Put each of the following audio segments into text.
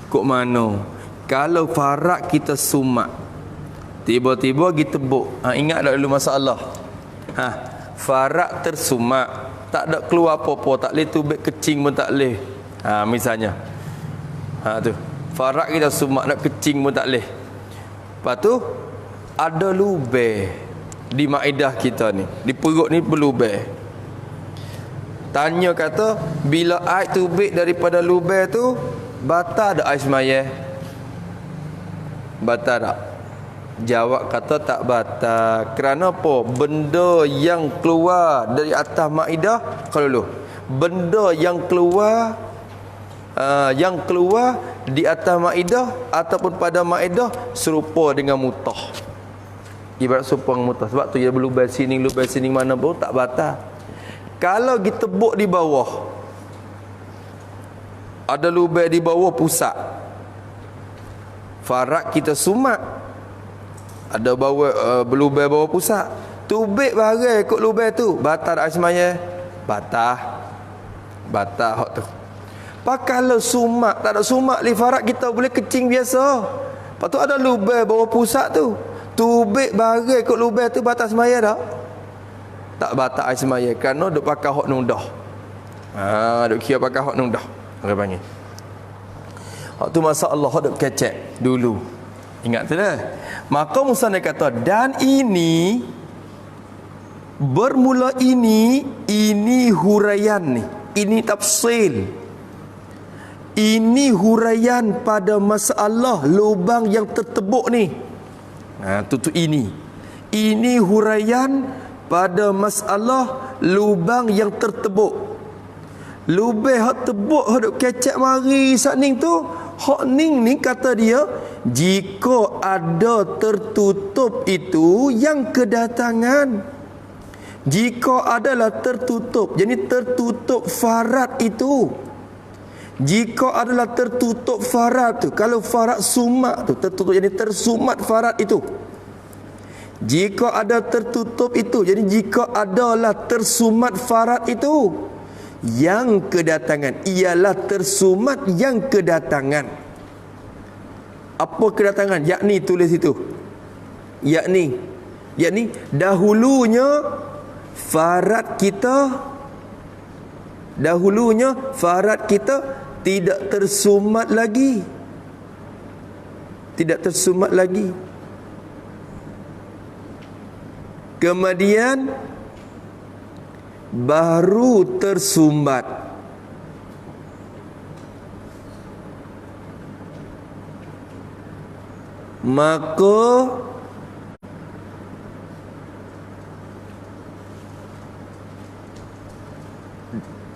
Kok mana? Kalau farak kita sumat, tiba-tiba kita tebuk. Ingat tak dulu masalah? Farak tersumat, tak ada keluar apa-apa, tak boleh tubik kecing pun tak boleh. Misalnya. Tu. Farak kita sumat, nak kecing pun tak boleh. Lepas tu ada lubang di maedah kita ni, di perut ni berlubang. Tanya kata, bila air tubik daripada lubang tu, batal tak air semaya? Batal tak? Jawab kata tak batal. Kerana apa? Benda yang keluar dari atas maedah, kalau dulu, benda yang keluar di atas maedah ataupun pada maedah serupa dengan mutah. Ibarat serupa dengan mutah. Sebab tu dia berlubang sini mana pun tak batal. Kalau kita tebuk di bawah, ada lubang di bawah pusat, farak kita sumat, ada berlubang bawah pusat, tubik barang ikut lubang tu, batal tak semaya? Batal hak tu. Kalau sumat, tak ada sumat li farak, kita boleh kecing biasa. Lepas tu ada lubang bawah pusat tu, tubik barang ikut lubang tu, batal semaya tak? Tak batal air semaya, kerana duk pakai hak nundah. Duk kira pakai hak nundah. Orang panggil. Hak tu masalah hak duk kecek dulu. Ingat tu dah. Maka musannif kata, dan ini bermula ini huraian ni. Ini tafsil. Ini huraian pada masalah lubang yang tertebuk ni. Tu ini. Ini huraian pada masalah lubang yang tertebuk. Lubang hak tebuk hak duk kecek mari sakning tu, hak ning ni kata dia, jika ada tertutup itu yang kedatangan. Jika adalah tertutup, jadi tertutup farat itu. Jika adalah tertutup farat tu, kalau farat sumat tu tertutup, jadi tersumat farat itu. Jika ada tertutup itu, jadi jika adalah tersumat farat itu, yang kedatangan, ialah tersumat yang kedatangan. Apa kedatangan? Yakni tulis itu. Yakni dahulunya farat kita tidak tersumat lagi. Tidak tersumat lagi. Kemudian baru tersumbat.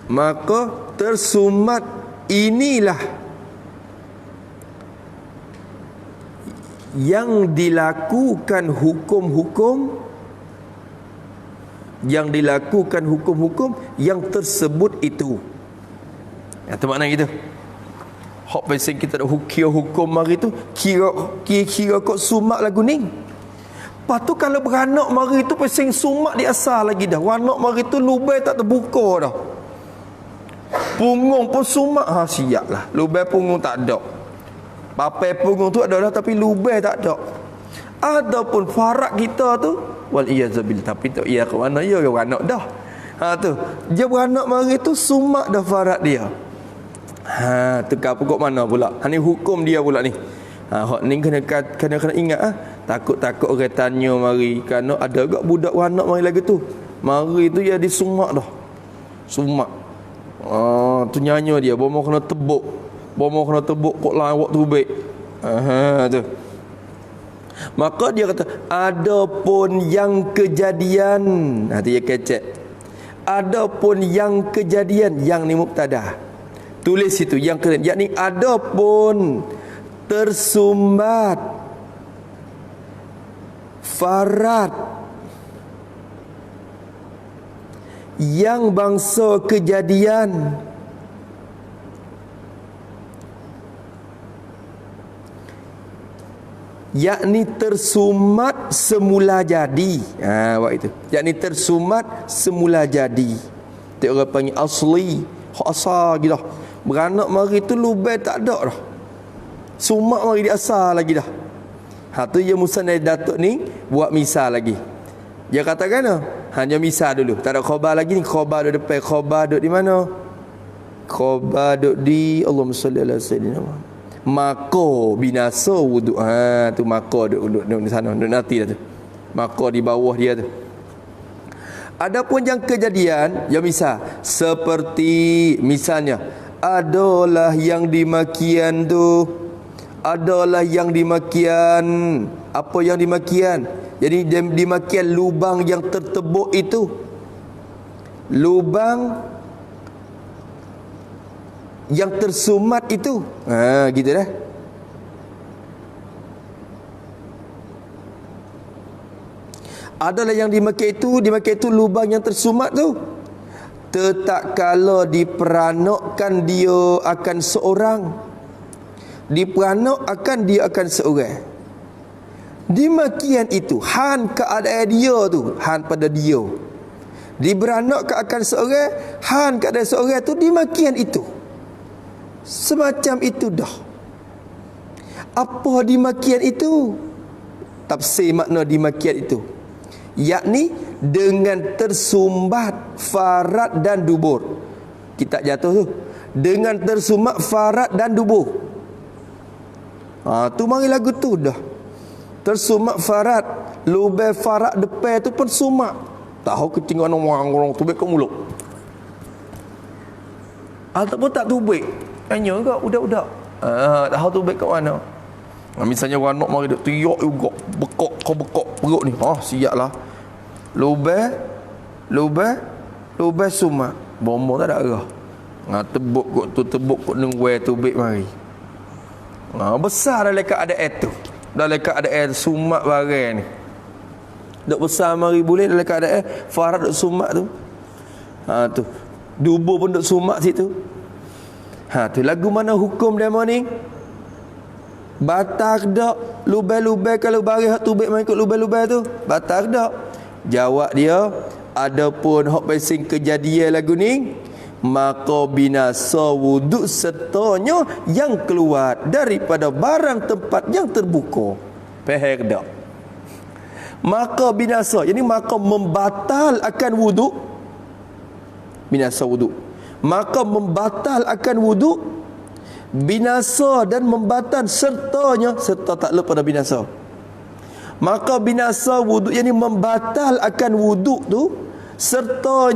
Maka tersumat inilah yang dilakukan hukum-hukum yang tersebut itu. Itu makna gitu. Hak pasal kita dah hukum mari tu kira kok sumak lagu ni. Lepas tu kalau beranak mari tu pasal sumak di asal lagi dah. Beranak mari tu lubang tak terbuka dah. Punggung pun sumak, siap lah. Lubang punggung tak ada. Papai punggung tu ada dah, tapi lubang tak ada. Adapun farak kita tu, wal iyazabil, tapi tak iya ke mana, ya beranak dah. Tu dia beranak mari tu sumak dah farak dia. Tukar pokok mana pula? Ni hukum dia pula ni. Hak ni kena ingat takut orang tanya mari, kerana ada juga budak beranak mari lagi tu. Mari tu dia disumak dah. Sumak. Tu nyanyi dia, bomo kena tebuk kok lawak tu baik. Tu. Maka dia kata, adapun yang kejadian, tu dia kecek. Adapun yang kejadian, yang ni mubtada. Tulis situ yang kejadian, yakni adapun tersumbat farat yang bangsa kejadian yakni tersumat semula jadi. Buat itu. Yakni tersumat semula jadi. Dia orang panggil asli, hak asal gitu. Beranak mari tu lubang tak ada dah. Sumak mari dia asal lagi dah. Tu je musannaf Datuk ni buat misal lagi. Dia katakan hanya misal dulu. Tak ada khabar lagi ni. Khabar duduk depan. Khabar duduk di mana? Khabar duduk di Allahumma salli ala sayyidina Muhammad. Maka binasa wuduk. Tu maka duduk di sana. Duduk nanti dah tu. Maka di bawah dia tu. Adapun yang kejadian, ya misal seperti misalnya adalah yang dimakian tu, adalah yang dimakian, apa yang dimakian? Jadi dimakian lubang yang tertebuk itu, lubang yang tersumat itu. Gitu dah. Adalah yang dimakai itu lubang yang tersumat tu. Tetap kala diperanokkan dia akan seorang, diperanok akan dia akan seorang. Dimakian itu han keadaan dia tu, han pada dia. Diberanokkan akan seorang, han keadaan seorang tu dimakian itu. Semacam itu dah. Apa dimakian itu? Tafsir makna dimakian itu, yakni dengan tersumbat farad dan dubur. Kita jatuh tu dengan tersumbat farad dan dubur. Tu mari lagu tu dah. Tersumat farad, lubang farad depan tu pun sumat. Tahu ketinggalan orang tubik ke mulut. Ataupun tak tubik. Hanya ke udak-udak. Tahu tubik kat mana. Misalnya orang nak mari duk teriak juga, bekok perut ni. Siaplah. Lubang sumat. Bomo tak ada arah. Tebuk kot nunggu tubik mari. Besar dalam keadaan tu. Dalam keadaan sumat barang ni. Duk besar mari boleh dalam keadaan farad duk sumat tu. Tu. Dubur pun duk sumat situ. Tu lagu mana hukum dia ni? Batal dak lubang-lubang kalau bagi hak tubik mai ikut lubang-lubang tu? Batal dak? Jawab dia, adapun hak pasing kejadian lagu ni, maka binasa wuduk sertanya yang keluar daripada barang tempat yang terbuka. Faham tak? Maka binasa, yani maka membatal akan wuduk. Binasa wuduk. Maka membatal akan wuduk, binasa dan membatal sertanya, serta tak lepas pada binasa. Maka binasa wuduk, yani membatal akan wuduk tu, serta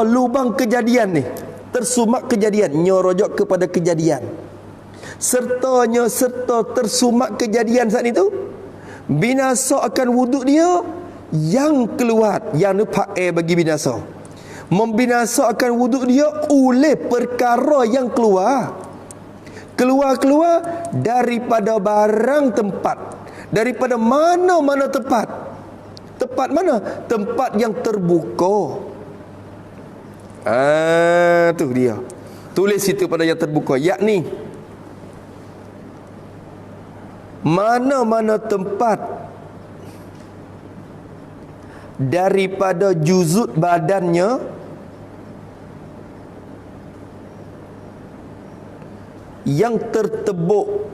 lubang kejadian ni, tersumak kejadian, nyorojok kepada kejadian, serta tersumak kejadian saat itu, binasa akan wuduk dia yang keluar, yang ni pakai bagi binasa, membinasa akan wuduk dia oleh perkara yang keluar daripada barang tempat, daripada mana-mana tempat. Tempat mana? Tempat yang terbuka. Tu dia. Tulis situ pada yang terbuka, yakni mana-mana tempat daripada juzud badannya yang tertebuk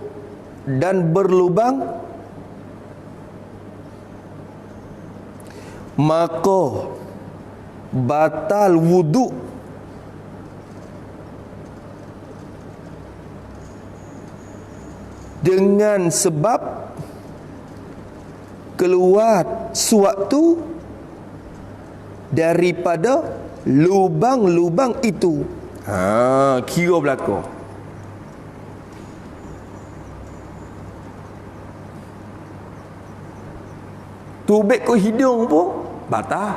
dan berlubang, maka batal wuduk dengan sebab keluar suatu daripada lubang-lubang itu. Kira berlaku. Tubik ke hidung pun batal.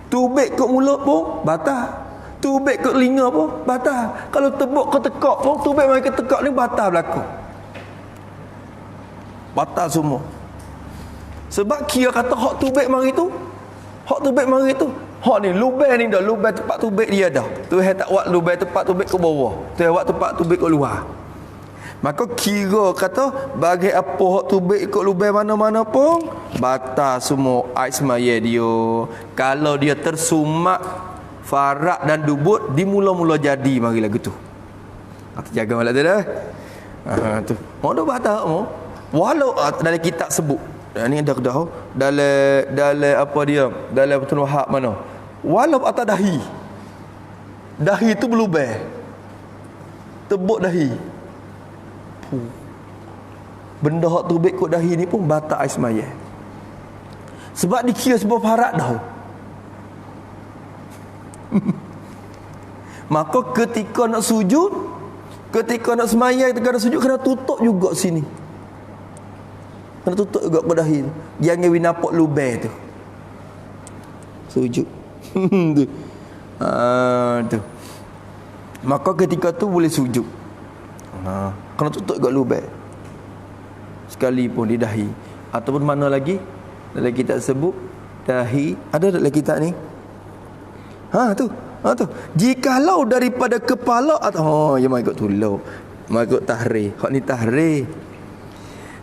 Tubik ke mulut pun batal. Tubik ke telinga pun batal. Kalau tebuk ke tekak pun, tubik mai ke tekak ni batal berlaku. Batal semua. Sebab kira kata hak tubik mari tu, hak tubik mari tu, hak ni lubang ni dah, lubang tempat tubik dia dah. Tuhan tak buat lubang tempat tubik ke bawah. Tuhan buat tempat tubik ke luar. Maka kira kata bagi apa hak tubik ikut lubang mana-mana pun batal semua ait semaya dia. Kalau dia tersumak farak dan dubut di mula-mula jadi mari lagu tu. Kita jaga malam tu dah. Tu. Mau dah batal mau. Walau dalam kitab sebut. Ni dah dalam apa dia? Dalam Abdul Wahab mana? Walau atas dahi. Dahi tu berlubang. Tebuk dahi. Benda hak terbit kot dahi ni pun batal air sembahyang. Sebab dikira sebuah farat dah. Maka ketika nak sujud, ketika nak sembahyang, ketika nak sujud, kena tutup juga sini. Kena tutup juga ke dahi tu. Jangan nampak lubang tu. Sujud. Tu. Tu. Maka ketika tu boleh sujud. Kena tutup juga lubang. Sekalipun di dahi. Ataupun mana lagi? Dalam kitab sebut dahi. Ada dalam kitab ni? Tu. Tu. Jikalau daripada kepala atau ya mai ikut tulau. Mai ikut tahrir. Hak ni tahrir.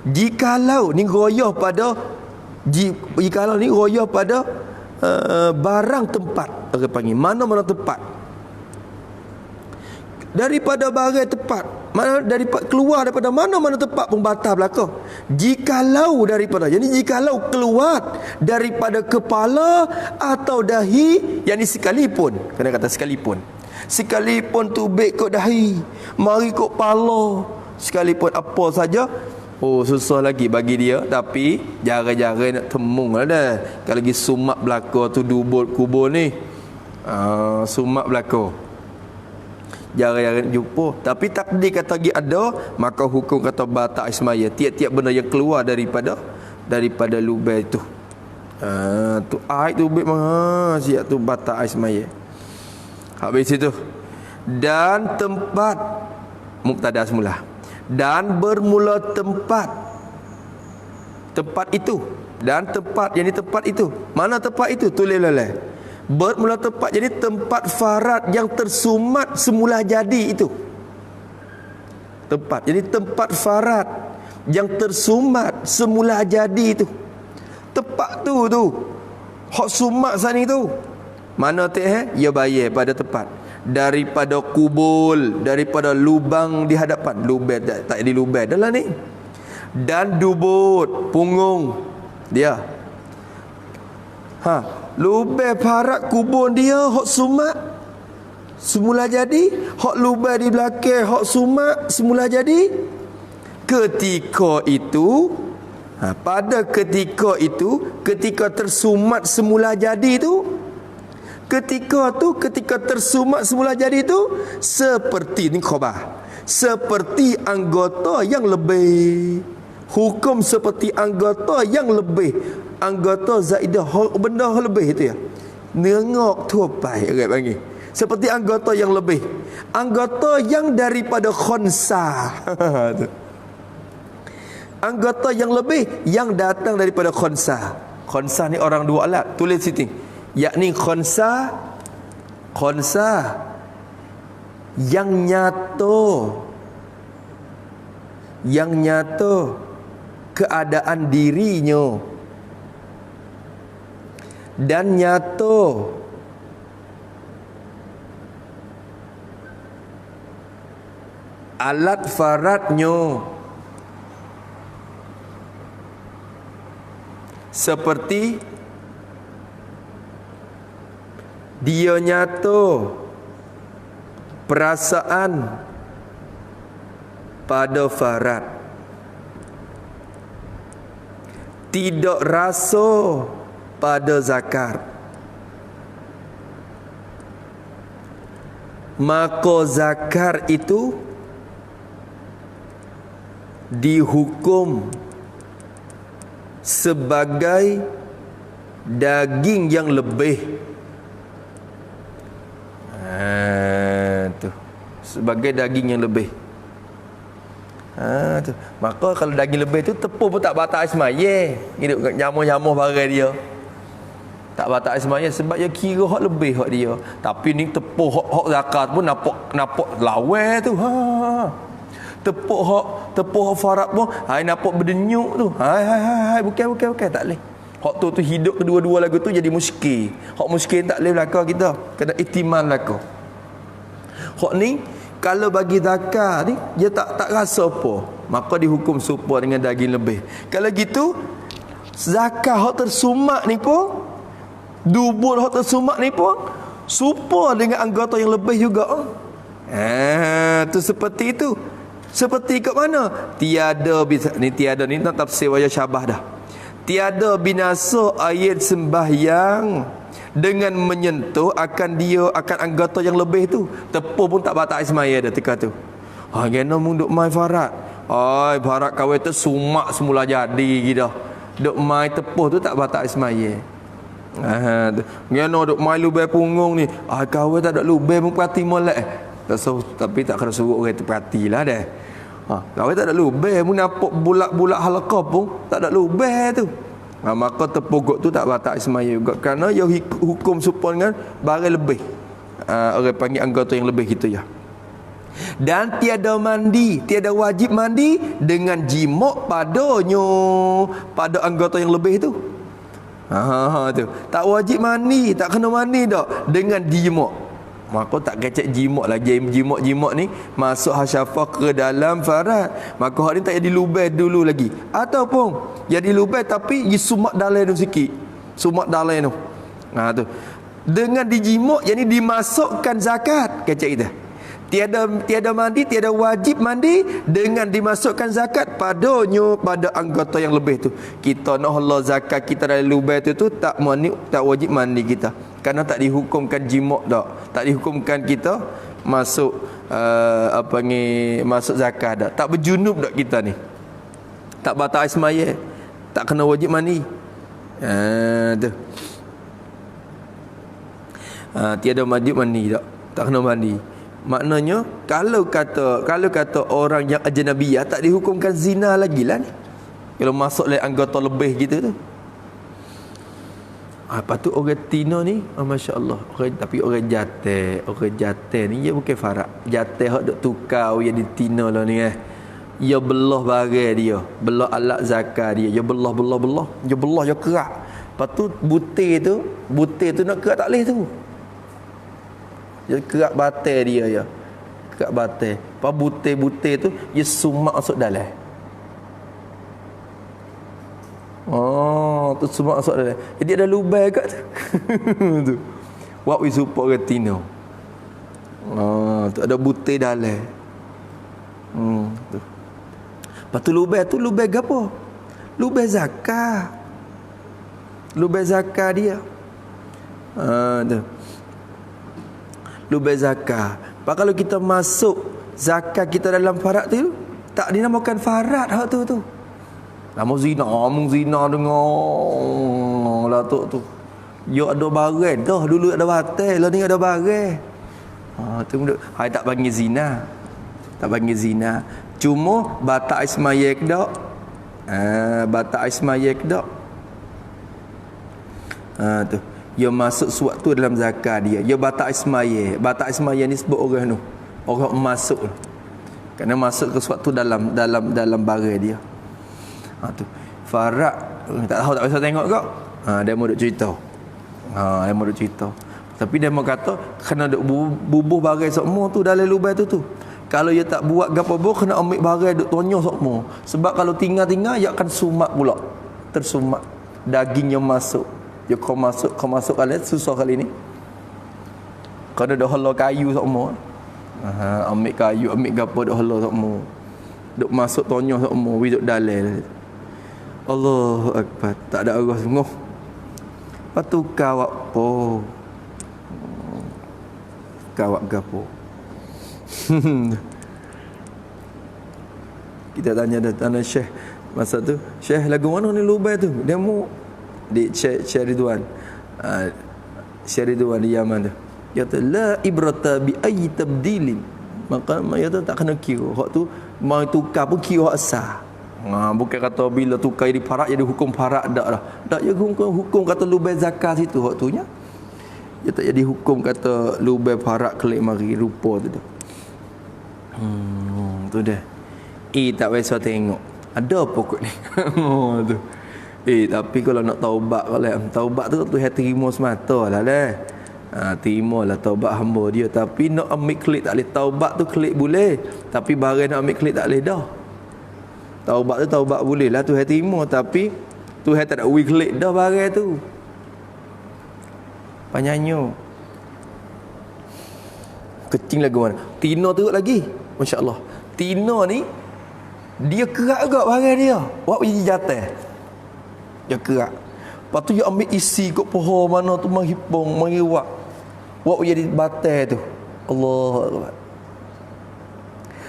Jikalau ni royah pada jikalau ni royah pada barang tempat. Orang panggil mana-mana tempat. Daripada barang tempat, mana daripada keluar daripada mana-mana tempat pun batal belaka. Jikalau daripada, jadi jikalau keluar daripada kepala atau dahi, yang ni sekalipun, kena kata sekalipun tu baik kot dahi, mari kot kepala, sekalipun apa saja, susah lagi bagi dia. Tapi jarang-jarang nak temung lah dah. Kalau lagi sumak belaka tu dubul kubur ni, sumak belaka jarang-jarang jumpa. Tapi takdir kata lagi ada, maka hukum kata batal ismaya. Tiap-tiap benda yang keluar daripada lubang itu. Tu air tu baik siap tu batal ismaya. Habis itu. Dan tempat mubtada semula. Dan bermula tempat itu. Dan tempat, yang ni tempat itu. Mana tempat itu? Tulis lelai. Bermula tempat, jadi tempat farat yang tersumat semula jadi itu. Tempat, jadi tempat farat yang tersumat semula jadi itu. Tempat tu hak sumat sana tu. Mana teh? Ya bayar pada tempat. Daripada kubul, daripada lubang di hadapan. Lubang tak di lubang dah lah ni. Dan dubut, punggung dia. Lubang parak kubur dia hak sumat semula jadi, hak lubang di belakang hak sumat semula jadi. Ketika itu, pada ketika itu, ketika tersumat semula jadi itu, ketika tersumat semula jadi itu, seperti ni khabar, seperti anggota yang lebih. Hukum seperti anggota yang lebih, anggota zaidah, benda lebih itu ya. Nengok tupai orang panggil. Seperti anggota yang lebih, anggota yang daripada khonsa. Anggota yang lebih yang datang daripada khonsa. Khonsa ni orang dua alat. Tulis sini. Yakni khonsa yang nyata keadaan dirinya dan nyata alat faradnya, seperti dia nyata perasaan pada farad, tidak rasa pada zakat, maka zakat itu dihukum sebagai daging yang lebih. Tu sebagai daging yang lebih. Tu. Maka kalau daging lebih tu tepung pun tak batal ismaya. Hidup nyamuh-nyamuh barang dia. Tak batal ismaya sebab dia kira hak lebih hak dia. Tapi ni tepung hak zakat pun nampak lawa tu. Tepuk hak farat pun nampak berdenyuk tu. Bukan tak leh. Hak tu hidup kedua-dua lagu tu jadi muskil. Hak muskil tak leh belaka kita. Kena ihtimal belaka. Hak ni Kalau bagi zakat ni dia tak rasa apa, maka dihukum serupa dengan daging lebih. Kalau gitu zakat hak tersumak ni pun, dubur hak tersumak ni pun serupa dengan anggota yang lebih juga. Tu seperti itu. Seperti kat mana? Tiada ni tak tafsir wajah syabah dah. Tiada binasa ayat sembahyang dengan menyentuh akan anggota yang lebih tu. Tepuh pun tak batal semaya dah tika tu. Kena mung duk mai farat. Farat kawin tu sumak semula jadi gitu. Duk mai tepuh tu tak batal semaya. Kena duk mai lubang punggung ni. Kawin tak ada lubang pun perhati molek. Tapi tak kena suruh orang tu perhatilah dah. Kawin tak ada lubang pun nampak bulat-bulat halaqah pun tak ada lubang tu. Maka tepuguk tu tak batal semaya juga, kerana ia hukum serupa dengan barang lebih. Orang panggil anggota yang lebih gitu ya. Dan tiada wajib mandi dengan jimuk pada anggota yang lebih tu. Tu tak wajib mandi, tak kena mandi dak dengan jimuk. Maka tak kecek jimuk lagi. Jimuk ni masuk hasyafah ke dalam farad. Maka hak ni tak jadi lubang dulu lagi. Ataupun jadi lubang tapi disumak dalam tu sikit. Sumak dalam tu. Tu. Dengan dijimuk, yani dimasukkan zakat. Kecek kita. Tiada mandi, tiada wajib mandi dengan dimasukkan zakat pada anggota yang lebih tu. Kita nak Allah zakat kita dari lubang tu tak wajib mandi kita. Kerana tak dihukumkan jimuk dak. Tak dihukumkan kita masuk masuk zakat dak. Tak berjunub dak kita ni. Tak batal semaya. Tak kena wajib mandi. Tu. Tiada wajib mandi dak. Tak kena mandi. Maknanya kalau kata orang yang ajnabiyah tak dihukumkan zina lagi lah ni. Kalau masuk oleh anggota lebih gitu tu. Lepas tu orang Tino ni, masya-Allah, tapi orang jatah ni dia bukan farak. Jatah hak duk tukar yang di Tino lah ni Dia belah barang dia, belah alat zakat dia, dia belah. Dia belah dia kerak. Lepas tu butir tu nak kerak tak leh tu. Dia kerak batai dia ya. Kerak batai. Lepas butir tu dia sumak masuk dalam. Tu semua masuk dalam. Jadi ada lubang kat tu. Tu. What we support retino. Tu ada butir dalam. Tu. Lepas tu lubang apa? Lubang zakat. Lubang zakat dia. Tu. Lubang zakat. Lepas kalau kita masuk zakat kita dalam farad tu, tak dinamakan farad hak tu. Nama zina dengar latuk tu. Yo ada barang dah, dulu ada batal, lah ni ada barang. Tu hai tak panggil zina. Tak panggil zina. Cuma batal ismayek dak. Batal ismayek dak. Tu. Dia masuk suatu dalam zakat dia. Dia batal ismayek. Batal ismayek ni sebut orang tu. Orang masuk. Kerana masuk ke suatu dalam barang dia. Tu farak tak bisa tengok kau. Dia mau duk cerita. Dia mau duk cerita. Tapi dia mau kata kena duk bubuh barang semua tu dalam lubang tu. Kalau dia tak buat gapo-gapo kena ambil barang duk tonyoh semua. Sebab kalau tinggal dia akan sumak pula. Tersumak. Dagingnya masuk. Dia kau masuk kali susah kali ni. Kena dah halau kayu semua. Ambil kayu, ambil gapo dak halau semua. Duk masuk tonyoh semua, duk dalam. Allahu Akbar. Tak ada arah sungguh. Lepas tu kawak po. Kawak gapo. Kita tanya Syekh masa tu, Syekh lagu mana ni lubang tu? Dia mau di Syekh Ridwan. Syekh Ridwan di Yaman tu. Dia kata la ibrata bi ayyi tabdilin. Maka dia tu tak kena kira. Hak tu mau tukar pun kira hak asal. Bukan kata bila tukar di farak jadi hukum farak dak dah. Tak jadi hukum kata lubang zakat situ hak tunya. Dia tak jadi hukum kata lubang farak kelik mari rupa tu dah. Tu dah. Tak biasa tengok. Ada pokok ni. Tu. Tapi kalau nak taubat tu hati terima semata lah. Terimalah taubat hamba dia. Tapi nak ambil klik tak boleh. Taubat tu klik boleh, tapi barang nak ambil klik tak boleh dah. Taubat tu taubat boleh lah, Tuhan terima. Tapi Tuhan tak ada klik dah barang tu. Panyanyo kecing lagu mana. Tina teruk lagi, Masya Allah. Tina ni dia kerak juga barang dia. Wak jadi jatuh, dia kerak. Lepas tu dia ambil isi kat pohon mana tu, menghipung, mengiwak. Wak jadi batal tu. Allah Akbar.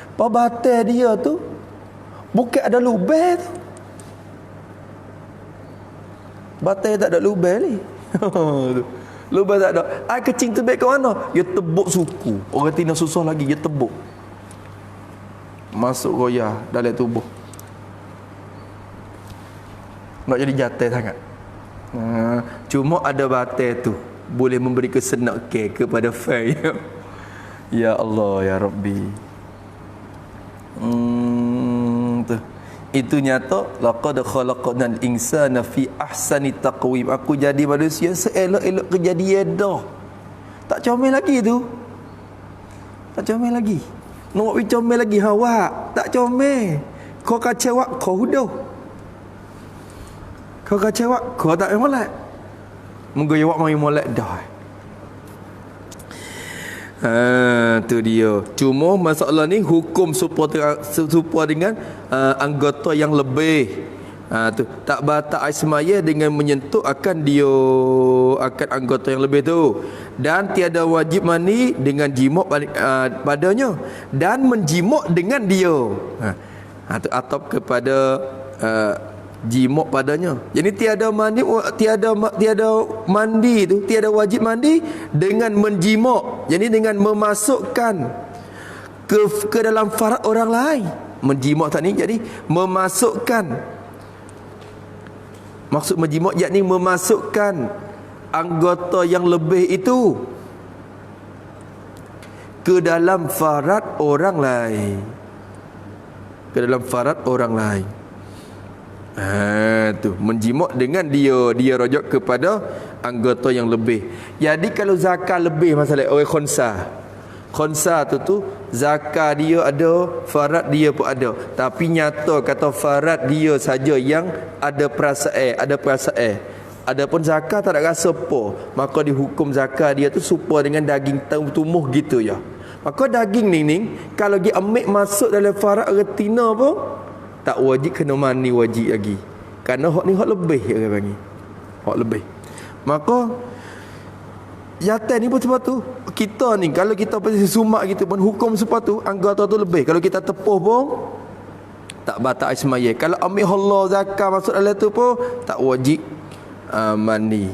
Lepas batal dia tu bukan ada lubang tu. Batal tak ada lubang ni. Lubang tak ada. Air kecing tu baik ke mana? Dia tebuk suku. Orang Tina susah lagi, dia tebuk. Masuk goyah dalam tubuh. Nak jadi jatuh sangat. Cuma ada batal tu boleh memberi kesenangan kepada fai. Ya Allah, ya Rabbi. Tu. Itu nyata, laqad khalaqnal insana fi ahsani taqwim. Aku jadi manusia seelok-elok kejadian dah. Tak comel lagi tu. Tak comel lagi. Nak comel lagi hawa. Tak comel. Kau kacau kau hudoh. Kau kacau kau tak molek. Menggoyak mai molek dah. Tu dia. Cuma masalah ni hukum supaya dengan anggota yang lebih. Tu tak batal air semaya dengan menyentuh akan anggota yang lebih tu, dan tiada wajib mandi dengan jimat padanya dan menjimat dengan dia. Tu atap kepada jimat padanya. Jadi tiada mandi tu, tiada wajib mandi dengan menjimat. Jadi dengan memasukkan ke dalam farad orang lain. Menjimat tadi jadi memasukkan. Maksud menjimat yakni memasukkan anggota yang lebih itu ke dalam farad orang lain. Ke dalam farad orang lain. Tu menjimat dengan dia rujuk kepada anggota yang lebih. Jadi kalau zakat lebih, masalah orang khonsa tu zakat dia ada, farad dia pun ada. Tapi nyata kata farad dia saja yang ada perasaan. Adapun zakat tak ada rasa apa, maka dihukum zakat dia tu serupa dengan daging tumbuh gitu ya. Maka daging ni kalau dia ambil masuk dalam farad retina pun tak wajib kena mani wajib lagi. Kerana hak ni hak lebih orang panggil. Hak lebih. Maka jatan ni pun sebab tu. Kita ni kalau kita pasal sumak gitu pun hukum sebab tu anggota tu lebih. Kalau kita tepuh pun tak batal semaya. Kalau ambil Allah zakat masuk dalam tu pun tak wajib mani.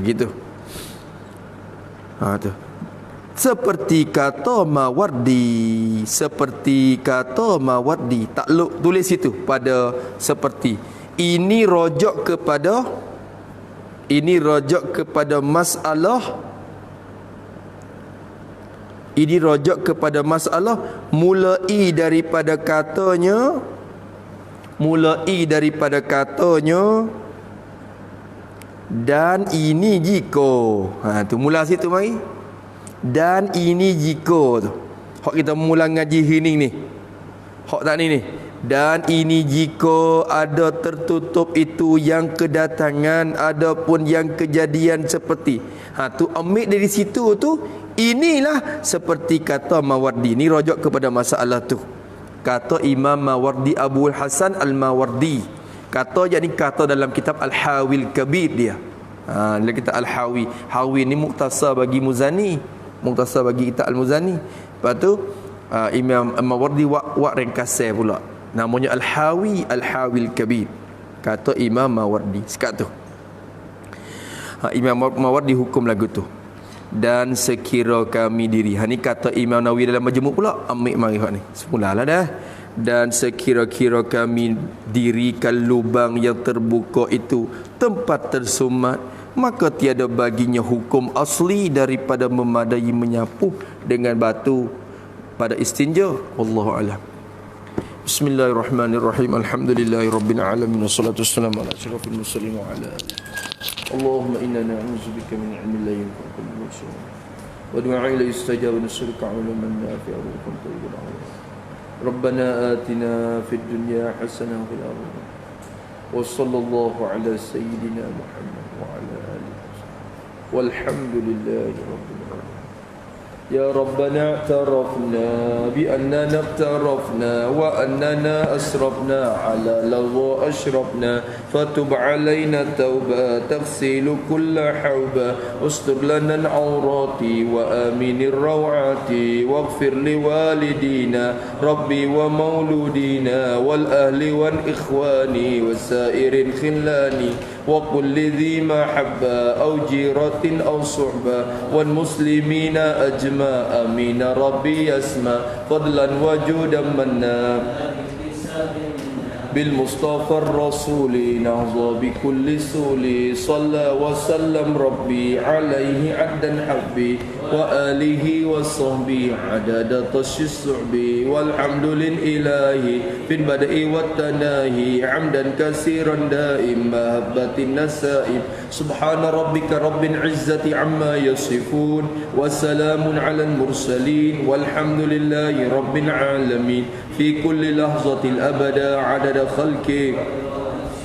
Gitu. Tu. Seperti kata Mawardi. Takluk tulis situ pada seperti. Ini rojok kepada masalah mulai daripada katanya dan ini jika. Tu mula situ mari. Dan ini jika tu. Hak kita mula ngaji hening ni. Hak tak ni. Dan ini jika ada tertutup itu yang kedatangan, adapun yang kejadian seperti. Tu ambil dari situ tu, inilah seperti kata Mawardi. Ni rujuk kepada masalah tu. Kata Imam Mawardi Abul Hasan Al-Mawardi. Kata yakni kata dalam kitab Al-Hawil Kabir dia. Dalam kitab Al-Hawi. Hawi ni muktasar bagi Muzani. Muktasar bagi kitab Al-Muzani. Lepas tu Imam Mawardi wak ringkasan pula. Namanya Al-Hawil Kabir. Kata Imam Mawardi. Sekat tu. Imam Mawardi hukum lagu tu. Dan sekira kami diri. Ni kata Imam Nawawi dalam Majmu' pula. Ambil mari hak ni. Semulalah dah. Dan sekira-kira kami dirikan lubang yang terbuka itu tempat tersumat, maka tiada baginya hukum asli daripada memadai menyapu dengan batu pada istinja. Wallahu a'lam. Bismillahirrahmanirrahim. Alhamdulillahirabbil alamin wassalatu wassalamu ala asyrafil mursalin wa ala alihi. Allahumma inna na'udzubika min ilmin la yanfa'u wa du'a la yustajab wa nas'aluka 'ilman nafi'an wa rizqan tayyiban. Rabbana atina fid dunya hasanah wa fil akhirati wa sallallahu ala sayyidina Muhammad wa ala alihi walhamdulillahi rabbil alamin. Ya Rabbana i'tarafna bi annana i'tarafna wa annana asrafna ala lagwa ashrafna fatub alaina tauba taghsilu kulla hauba ustur lana al-awrati wa aminir rawati waghfir li walidina rabbi wa mauludina wal ahli wal ikhwani wasairin khillani wa kulli dhi mahabba aw jiratin aw suhba wal muslimina ajma amin rabbi yasma fadlan wajudan manna bil mustafa ar-rasuli nahza bi kulli suli salla wa sallam rabbi alaihi addan habbi wa alihi wa sahbihi adada tashis su'bi walhamdulil ilahi fil bada'i wat tanahi hamdan katsiran daim mahabbatin nasaib subhana rabbika rabbil izzati amma yasifun wa salamun alal mursalin walhamdulillahi rabbil alamin fi kulli lahzatin abada adada khalqi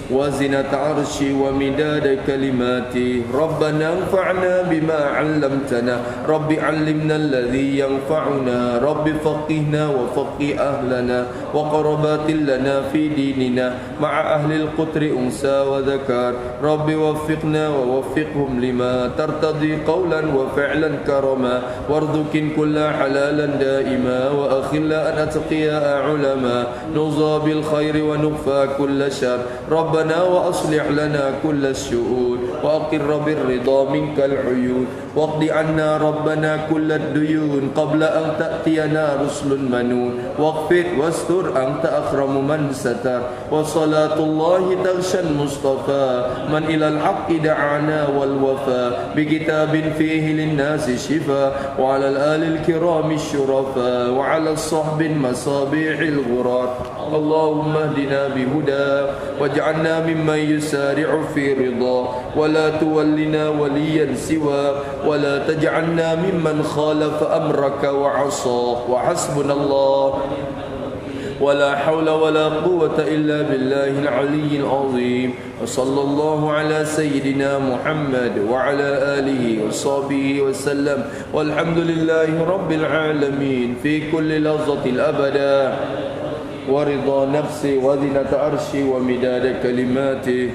وزنة عرشي ومداد كلماتي ربنا انفعنا بما علمتنا رب علمنا الذي ينفعنا رب فقهنا وفقه أهلنا وقربات لنا في ديننا مع أهل القطر أنسى وذكر رب وفقنا ووفقهم لما ترتضي قولا وفعلا كرما وارزق كل حلالا دائما وأخلا أن أتقياء علما نوصى بالخير ونخفى كل شر ربنا وأصلح لنا كل الشؤون وأقر بالرضا منك العيون واقض عنا ربنا كل الديون قبل أن تأتينا رسل منون واغفر واستر أنت أكرم من ستر وصلاة الله تغشى المصطفى من إلى الحق دعانا والوفاء بكتاب فيه للناس شفاء وعلى الآل الكرام الشرفاء وعلى الصحب المصابيح الغرار اللهم اهدنا بهدى واجعلنا ممن يسارع في رضا ولا تولنا وليا سوى ولا تجعلنا ممن خالف أمرك وعصاك وحسبنا الله ولا حول ولا قوة إلا بالله العلي العظيم وصلى الله على سيدنا محمد وعلى آله وصحبه وسلم والحمد لله رب العالمين في كل لحظة أبدا ورضا نفسي وزنة عرشي ومداد كلماته